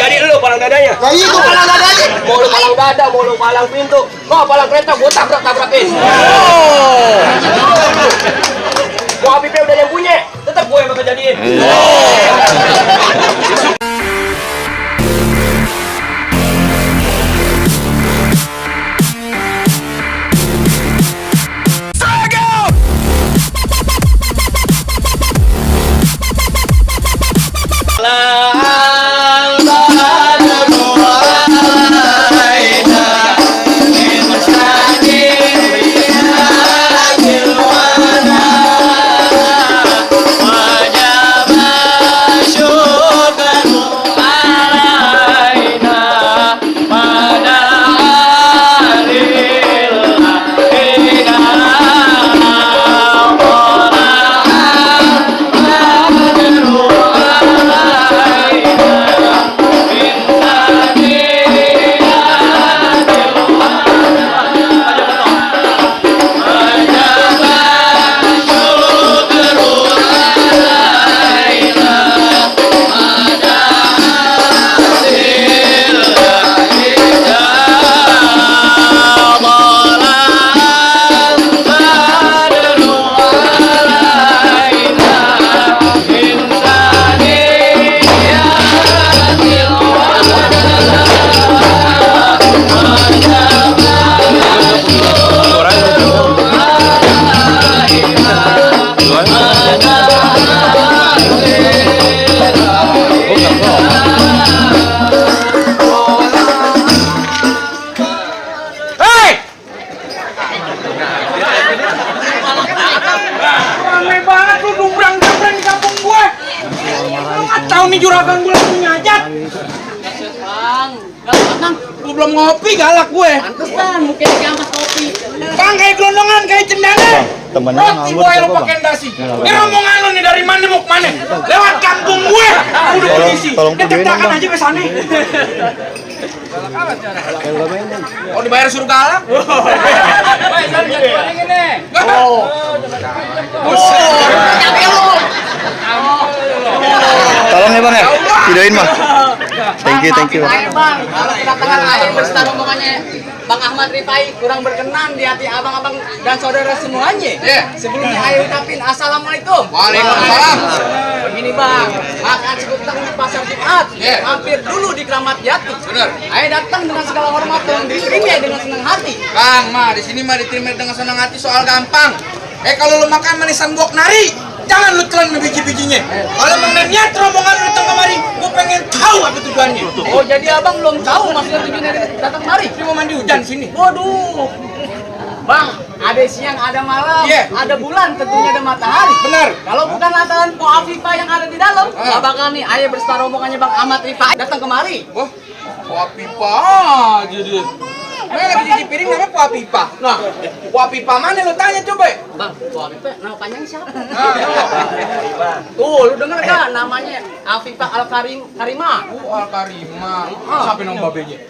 jadi lu palang dadanya. Nah itu palang dadanya. Mau lu palang dada, mau lu palang pintu, mau palang kereta, gua tabrak-tabrakin. Gua Habibnya udah yang punya, tetap gua yang bakal jadiin. Juragan gue langsung nyajat. Bang, galak Gue belum ngopi galak gue. pantesan mungkin diampas kopi. Bang kayak gelondongan kayak cendana. Temennya Roti gue lo pakai dasi. Ini rombongan lo nih dari mana mau kemana? Lewat kampung gue. Udah polisi. Ditekan aja ke sana. Oh dibayar suruh galak? Oh. Tolong ya bang ya, videoin mah. Thank you. Bang, kalau kedatangan air berserta rombongannya Bang Ahmad Rifai kurang berkenan di hati abang-abang dan saudara semuanya. Sebelumnya ayo ucapin assalamualaikum. Waalaikumsalam. Begini bang, makan sekutang di pasar Jumat. Mampir dulu di Keramat Jati. Benar. Ayo datang dengan segala hormat dan diterima dengan senang hati. Bang, mah di sini mah diterima dengan senang hati soal gampang. Kalau lu makan manisan buak nari, jangan lu telan biji-bijinya. Kalau emang niat rombongan lu datang kemari, gua pengen tahu apa tujuannya. Oh jadi abang belum tahu maksudnya tujuannya datang kemari? Dia mau mandi hujan sini. Waduh. Bang, ada siang, ada malam, ada bulan, tentunya ada matahari. Benar. Kalau bukan lantaran Po Afifah yang ada di dalam, nggak bakal nih ayah berserta rombongannya Bang Ahmad Rifai datang kemari. Wah, Wapipa aja dia. Lagi cuci piring namanya Po Apipa. Nah, Po Apipa mana lu tanya coba? Bang, Po Afifah nama panjangnya siapa? Tuh, lu denger kan namanya Afifah Al-Karimah. Al-Karimah. Siapa nama babenya?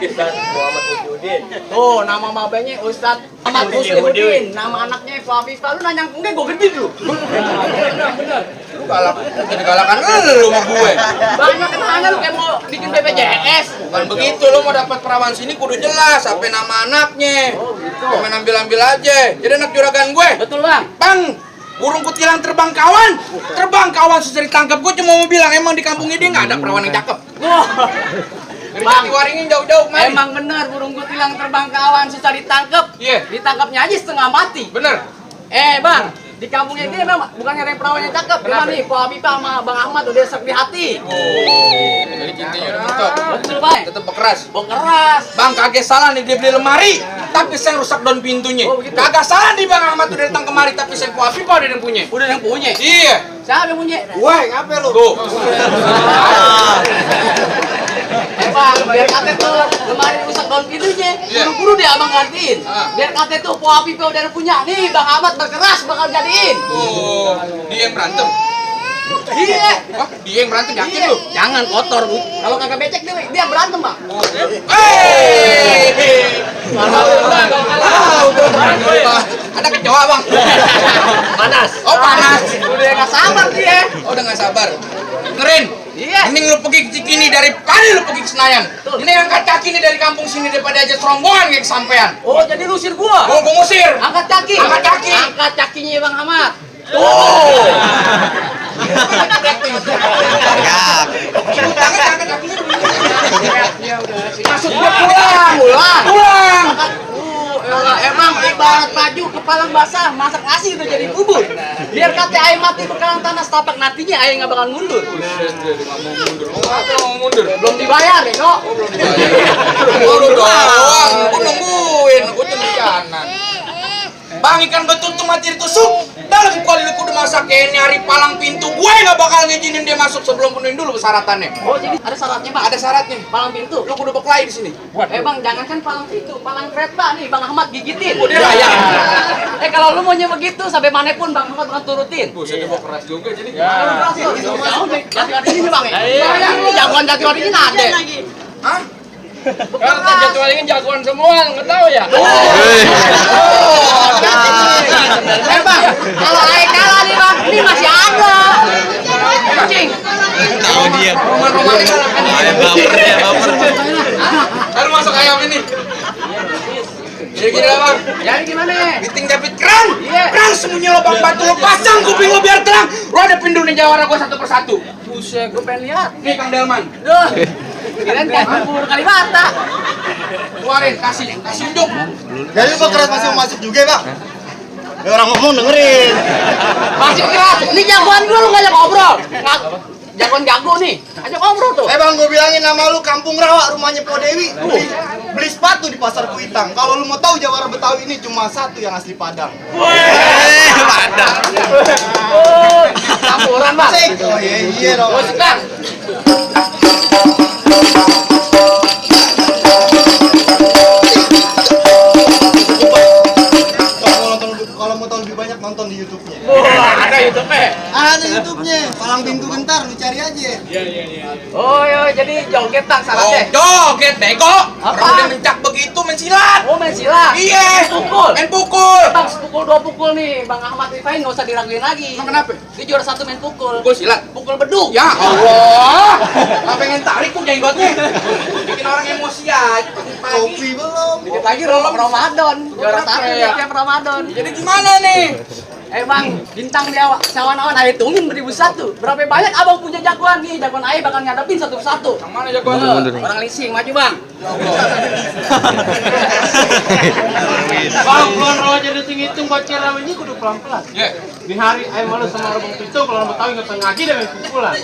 Ustaz Muhammad Usudin. Tuh, nama babenya Ustadz Ahmad Muslimuddin. Nama anaknya Po Afifah. Lu nanya enggak gue gede lu. Benar. Lu galak, jadi galakan lu sama gue. Banyak yang nanya lu kayak mau bikin BPJS. Bukan begitu, lu mau dapat perawan sini kudu jelas apa nama anaknya. Jangan ambil-ambil aja. Jadi anak juragan gue. Betul bang. Bang, burung kutilang terbang kawan susah ditangkap. Gue cuma mau bilang emang di kampung ini nggak ada perawan yang cakep. Bang, diwaringin jauh-jauh kemari. Emang benar burung kutilang terbang kawan susah ditangkap. Iya. Ditangkapnya aja setengah mati. Bener. Bang, di kampungnya ini memang bukannya ada perawan yang cakep. Cuma nih, Po Afifah sama Bang Ahmad udah sepi hati. Jadi cintanya udah betul. Betul bang. Tetep bekeras. Keras. Bang kagak salah nih dia beli lemari, tapi saya rusak daun pintunya. Oh, begitu. Kagak salah nih Bang Ahmad udah datang kemari, tapi saya Po Afifah udah yang punya. Udah yang punya. Iya. Siapa yang punya? Wah, ngapain lu? Tuh. Bang, biar kata tuh lemari rusak daun pintunya, buru-buru deh abang gantiin. Biar kata tuh Po Afifah udah yang punya. Nih Bang Ahmad berkeras bakal jadiin. Oh, dia yang berantem. Iya. Wah, dia yang berantem yakin lu? Jangan kotor, Bu. Kalau kagak becek dia berantem, Bang. Ada kecoa, Bang. Panas. Oh, panas. Udah nggak sabar dia. Oh, udah nggak sabar. Dengerin, Iya. Mending lu pergi ke Cikini daripada lu pergi ke Senayan. Mending angkat kaki nih dari kampung sini daripada aja serombongan kayak kesampean. Oh, jadi lu usir gua. Gua ngusir. Angkat kaki. Angkat kaki. Angkat kakinya Bang Ahmad. Tuh. Maksud gua pulang. Pulang. Emang ibarat maju kepala basah masak nasi udah jadi bubur. Biar kata air mati bekalan tanah setapak nantinya air nggak bakal mundur. Mundur. Belum dibayar ya kok. Mundur doang. Gua nungguin. Gua tuh kanan. Bang ikan betul tuh mati ditusuk. Dalam kali lu kudu masak kayak nyari palang pintu. Gue nggak bakal ngizinin dia masuk sebelum penuhin dulu persyaratannya. Oh jadi ada syaratnya bang? Ada syaratnya. Palang pintu. Lu kudu berkelahi di sini. Bang jangankan palang pintu, palang kereta nih Bang Ahmad gigitin. Udah ya. Kalau lu maunya begitu sampai mana pun Bang Ahmad bakal turutin. Buset dia mau keras juga jadi. Jati ini bang ya? Jagoan jati ini ada. Hah? Karena jadwalnya jagoan semua, nggak tahu ya? Bang, kalau air kalah nih bang, ini masih ada. Kucing. Tahu dia. Roman-roman ini Ayam baper dia, baper. Baru masuk ayam ini. Jadi gini lah bang. Jadi gimana? Biting David keran. Iya. Keran semuanya lubang batu lo pasang kuping lo biar terang. Lo ada pindu nih jawara gua satu persatu. Buset, gue pengen lihat. Nih Kang Delman. Duh, kirain kayak bubur Kalibata. Keluarin kasih unjuk. Jadi Bang Keras masih mau masuk juga Bang? Ya orang ngomong dengerin. Masih keras. Ini jagoan gue lu ngajak ngobrol. Jagoan jago nih. Ajak ngobrol tuh. Bang, gue bilangin nama lu Kampung Rawa, rumahnya Po Dewi. Beli sepatu di Pasar Kuitang. Kalau lu mau tahu Jawara Betawi ini cuma satu yang asli Padang. Padang. Oh, campuran bang. Cek. Oh iya dong. Oh, sekarang. Kalau mau tahu lebih banyak nonton di YouTube-nya. Wah, ada YouTube-nya. Ada YouTube-nya. Palang pintu gentar, lu cari aja. Oh, iya, jadi joget tak Oh, syaratnya. joget bego. Apa? Orang udah mencak begitu mensilat. Oh, main silat. Iya. Pukul. Main pukul. Bang, sepukul 2 pukul nih. Bang Ahmad Rifain nggak usah diraguin lagi. Emang kenapa? Dia juara 1 main pukul. Pukul silat. Pukul beduk. Ya Allah. Nggak pengen tarik tuh jenggotnya. Bikin orang emosi aja pagi-pagi. Kopi belum. Dikit lagi Ramadan. Juara 1 ya. tiap Ramadan. Jadi gimana nih? Bang, bintang di sawan-awan ayo hitungin 1001. Berapa banyak abang punya jagoan nih? Jagoan ayo bakal ngadepin satu persatu. Yang mana jagoan? Orang leasing maju bang. Bang, keluar rawa jadi hitung baca rawa ini kudu pelan-pelan. Ya. Di hari ayo malu sama orang pintu, kalau mau tahu nggak ngaji deh main pukulan.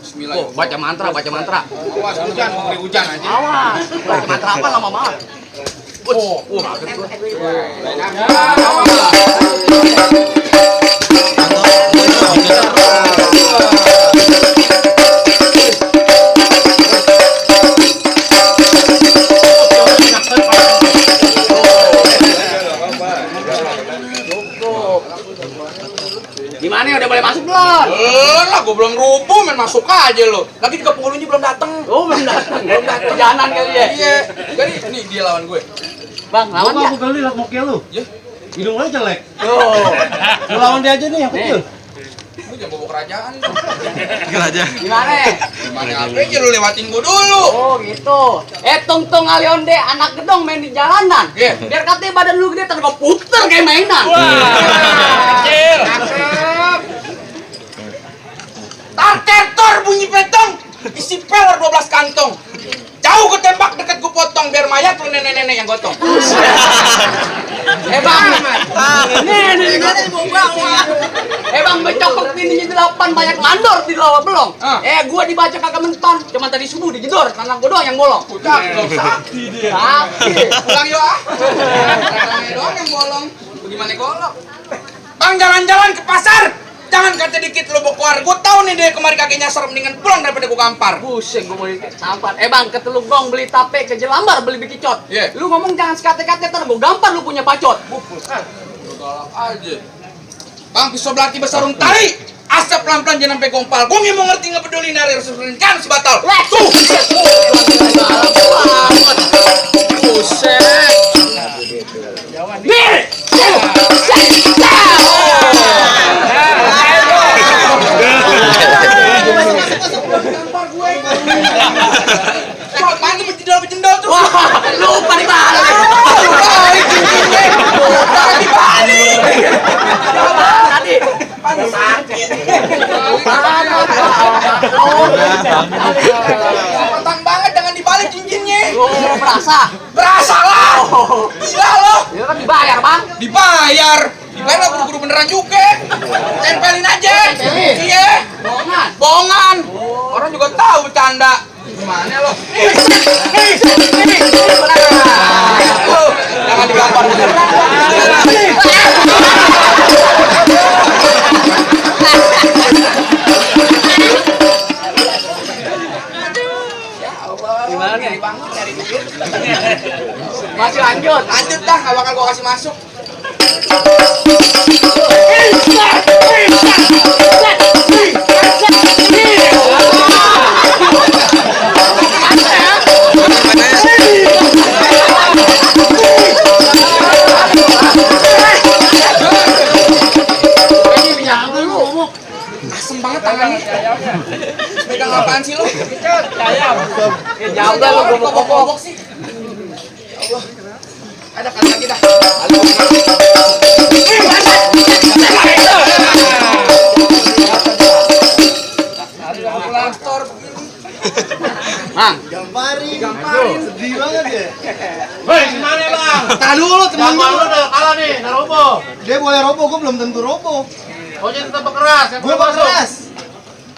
Bismillah. Oh, baca mantra. Awas hujan, mau beri hujan aja. Awas, baca mantra apa lama banget. Kaget gua. Gimana ya, udah boleh masuk belum? Lah, gua belum rubuh, main masuk aja lo. Lagi juga penghulunya belum datang. Oh, belum datang. Perjalanan kali ya. Iya. Jadi nih dia lawan gue. Bang, lawan ya? Aku kali lihat mokel lu. Ya. Hidung lu jelek. Oh. Lu lawan dia aja nih yang kecil. Gue jangan bawa kerajaan. Aja. Gimana? Gimana apa aja lu lewatin gua dulu. Oh gitu. Tungtung Alionde anak gedong main di jalanan. Iya. Biar katanya badan lu gede terus puter kayak mainan. Kecil. Cakep. Tarter bunyi petong. Isi peler 12 kantong. Jauh gue tembak, deket gue potong biar mayat lu nenek-nenek yang gotong. Bang. Nenek mau bawa. Bang becokok bininya 8 banyak mandor di lawa belong. Gua dibaca kagak menton, cuma tadi subuh dijedor, tanah gua doang yang bolong. Sakti dia. Sakti. Pulang yuk ah. Tanahnya doang yang bolong. Bagaimana golok? Bang jalan-jalan ke pasar. Jangan kata dikit lu bokuar. Gua tahu nih dia kemari kaki nyasar mendingan pulang daripada gua gampar. Buset, gua mau sampar. Bang, ke Teluk Gong beli tape, ke Jelambar beli bikicot. Iya. Lu ngomong jangan sekate-kate ntar gua gampar lu punya pacot. Lu galak aja. Bang pisau belati besarung tali. Asap pelan-pelan jangan sampai gompal. Gua mau ngerti nggak peduli nari resepin kan sebatal. Tuh. Buset. Nih. Sempatan banget jangan dibalik cincinnya. Oh, merasa. Berasa lah. Gila lo. Ya kan dibayar, Bang. Dibayar. Dibayar lah guru-guru beneran juga. Tempelin aja. Iya. Bohongan. Bohongan. Orang juga tahu bercanda. Gimana lo? Jangan digambar beneran. Gimana nih? Masih lanjut. Lanjut dah, gak bakal gua kasih masuk. Asem banget tangannya. Pegang apaan sih lo? Jauh dah lo Gobok-gobok sih. Ya Allah. Ada kali lagi dah. Bang, Gamparin. Sedih banget ya. Hei, gimana bang? Tahan dulu teman Teman lu udah kalah nih, udah roboh. Dia boleh roboh, gue belum tentu roboh. Oh jadi tetap keras, yang Gue masuk. keras.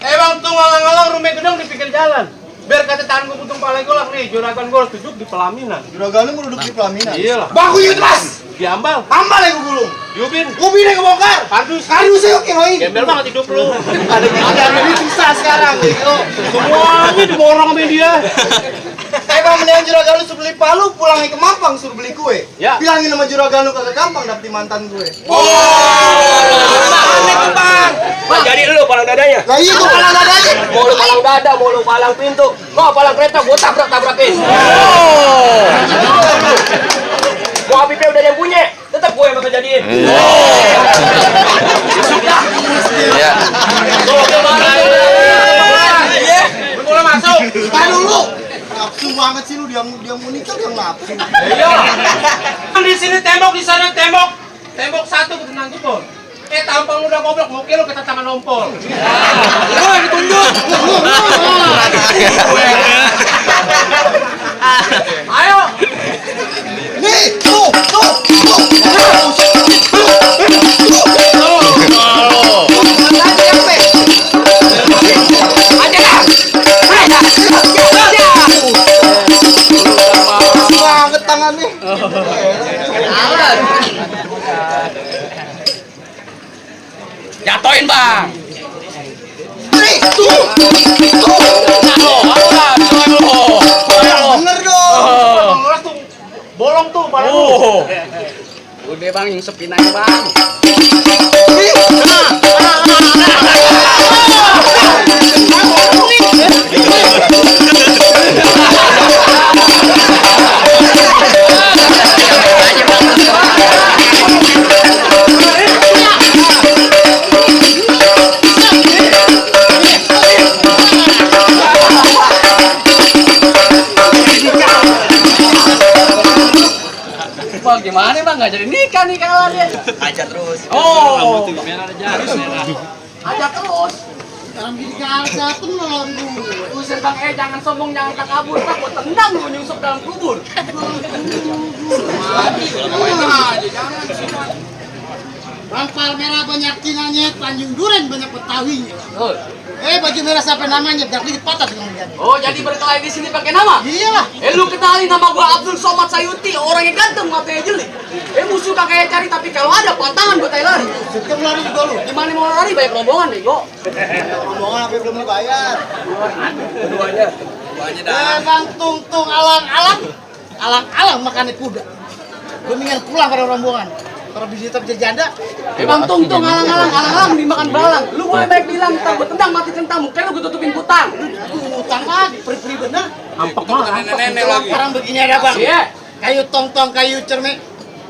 Bang tuh ngalang-ngalang rumah gedung di pinggir jalan. Biar kata tangan gue putung palai golak nih, juragan gue duduk di pelaminan. Juragan lu duduk di pelaminan. Iyalah. Baku yuk keras. Diambal, Tambah lagi gue gulung. Yubin, Ubin yang kebongkar. kardus. Kardus saya oke lagi. Gembel banget hidup lu. Ada duit susah sekarang gitu. Semuanya diborong sama dia. Bang, mendingan juragan lu suruh beli palu, pulangin ke Mampang suruh beli kue. Ya. Bilangin sama juragan lu kagak gampang dapet mantan gue. Aneh tuh bang. Jadi lu palang dadanya. Lah iya tuh kalau ada aja. Mau lu palang dada, mau lu palang pintu, mau palang kereta, gua tabrak-tabrakin. Gua Habibnya udah yang punya, tetap gua yang bakal jadiin. Iya. Tuh, gimana ini? Iya. Boleh masuk. Tahan dulu. Nafsu banget sih lu, dia mau nikah dia nafsu. Iya. Di sini tembok, di sana tembok. Tembok satu ketenang jebol. Tampang udah goblok, mau kilo kita tangan ompol. Wah ditunjuk. Ayo. Nih, tuh. Banget tangannya. jatoin, Bang. Nih, tuh. Bener dong. Ngeras tuh. Bolong tuh pada lu. Udah, Bang, nyungsepin aja, Bang. Bang, gimana Bang? Nggak jadi nikah nih kalau dia. Aja terus. Oh, aja terus. Dalam gini aja tuh nolong dulu. Usir Bang, jangan sombong, jangan takabur. Tak gua tendang lu nyusup dalam kubur. Bang Palmera banyak cinanya, Tanjung Duren banyak Betawinya. Oh, Baju merah siapa namanya? Biar dikit patah dengan dia. oh jadi berkelahi di sini pakai nama? Iyalah. Lu kenalin nama gua Abdul Somad Sayuti, orang yang ganteng, matanya jelek. Musuh kakek cari, tapi kalau ada pantangan gua tai lari. Setiap lari juga lu. Gimana mau lari? Banyak rombongan nih, yo. Rombongan apa belum dibayar? Keduanya. Bang Tung alang-alang. Alang-alang makannya kuda. Gue mendingan pulang pada rombongan. Kalau bisa terjadi janda. Bang Tung alang-alang dimakan belalang. Lu boleh baik bilang, ntar gua tendang mati centang, mungkin lu gua tutupin kutang. Utang lagi, peri-peri bener. Ampak malah. Nenek lagi. Sekarang begini ada bang. Iya. Kayu tong-tong, kayu cermek.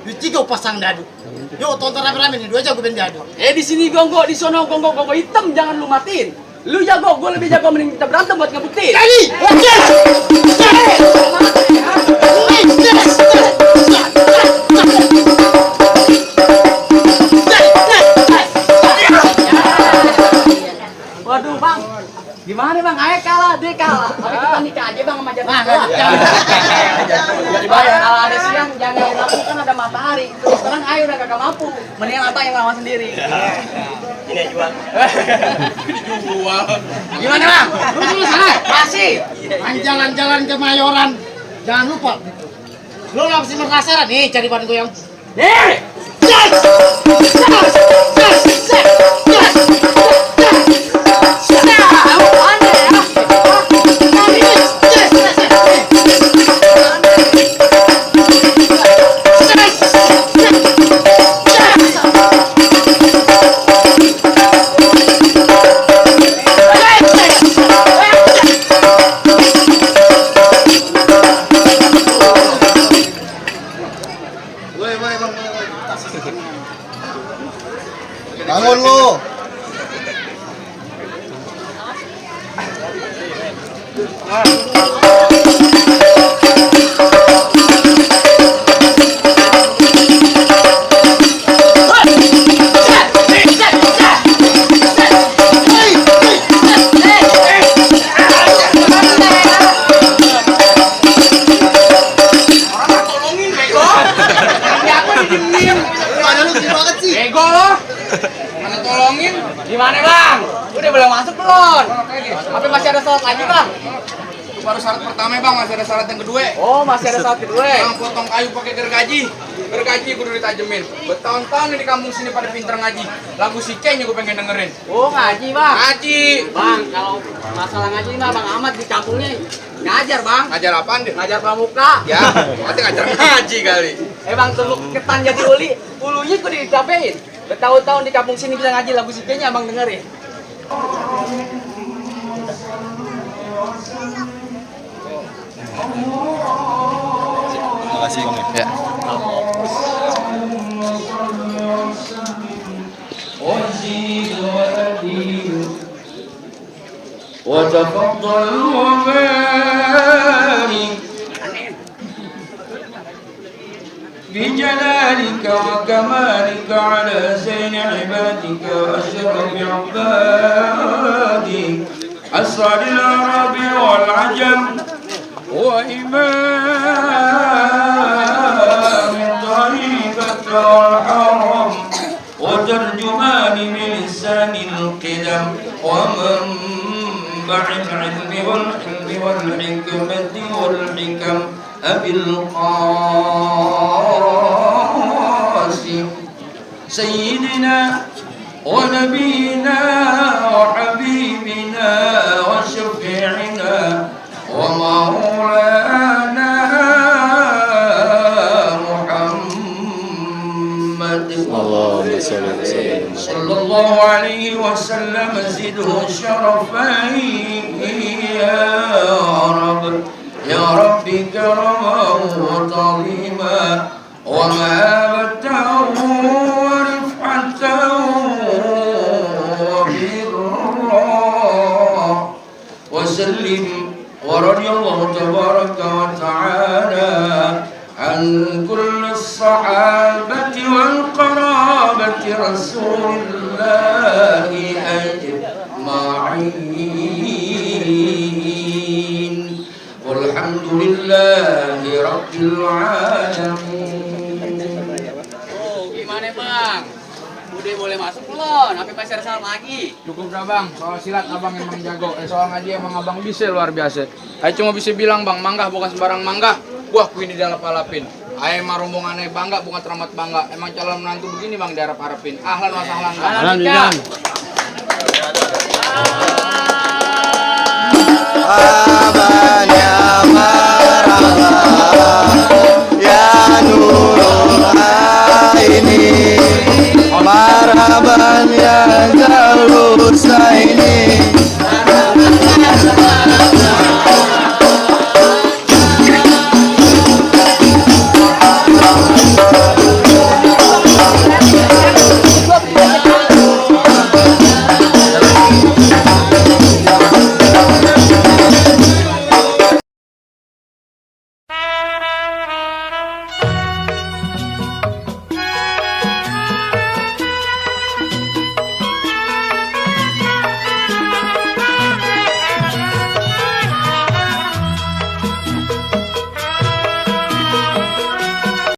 Dicigau pasang dadu. Yo tonton rame-rame nih, 2 jago ben dadu. Di sini gonggok, di sono gonggok hitam, jangan lu matiin. Lu jago, gua lebih jago, mending kita berantem buat ngebuktiin. Jadi, Waduh bang, gimana bang? Ayo kalah, dia kalah. Tapi kita nikah aja bang sama jangan. Jadi bayar. Kalau ada siang jangan lampu kan ada matahari. Terus sekarang ayo udah kagak mampu. Mendingan abang yang lawan sendiri. Ini jual. Gimana bang? Belum selesai? Masih. Jalan-jalan ke Mayoran. Jangan lupa. Lo langsung Makassar nih cari barang gue yang. Nih. Bangun lu. Gimana bang? Udah boleh masuk belum? Tapi masih ada syarat lagi bang? Itu baru syarat pertama bang, masih ada syarat yang kedua. Oh masih ada syarat kedua. Bang potong kayu pakai gergaji. Gergaji kudu ditajemin. Bertahun-tahun di kampung sini pada pinter ngaji. Lagu si Kenya gue pengen dengerin. Oh ngaji bang? Ngaji. Bang kalau masalah ngaji mah bang Ahmad di kampungnya ngajar bang. Ngajar apaan deh? Ngajar pramuka. Ya, berarti ngajar ngaji kali. Bang teluk ketan jadi uli, ulunya kudu dicapein. Bertahun-tahun di kampung sini bisa ngaji lagu si Kenya abang dengerin. Makasih bang ya. وتفضل وبارك بجلالك وكمالك على زين عبادك وأشرف عبادك أسرى العرب والعجم وإمام الطريقة والحرم وترجمان بلسان القدم ومنبع العلم والحلم والحكمة والحكم أبي القاسم سيدنا ونبينا وحبيبنا وشفيعنا ومولانا محمد Allahumma sholli wa sallim. صلى الله عليه وسلم زده الشرفين يا رب كرمه وتعظيما ومهابته ورفعته وبرا وسلم ورضي الله تبارك وتعالى عن كل الصحابة والقرابة رسول الله أجمعين والحمد لله رب العالمين. Gimana bang? Udah boleh masuk belum? Tapi masih ada syarat lagi. Cukup dah bang, soal silat abang emang jago, soal ngaji emang abang bisa luar biasa. Ayo cuma bisa bilang bang, manggah bukan sembarang manggah. Buah kuin di dalam palapin. Ayo emang rombongannya bangga, bukan teramat bangga. Emang calon menantu begini bang diharap-harapin. Ahlan wa sahlan bang. Alhamdulillah. Marhaban ya marhaban ya nurul aini marhaban ya jalus aini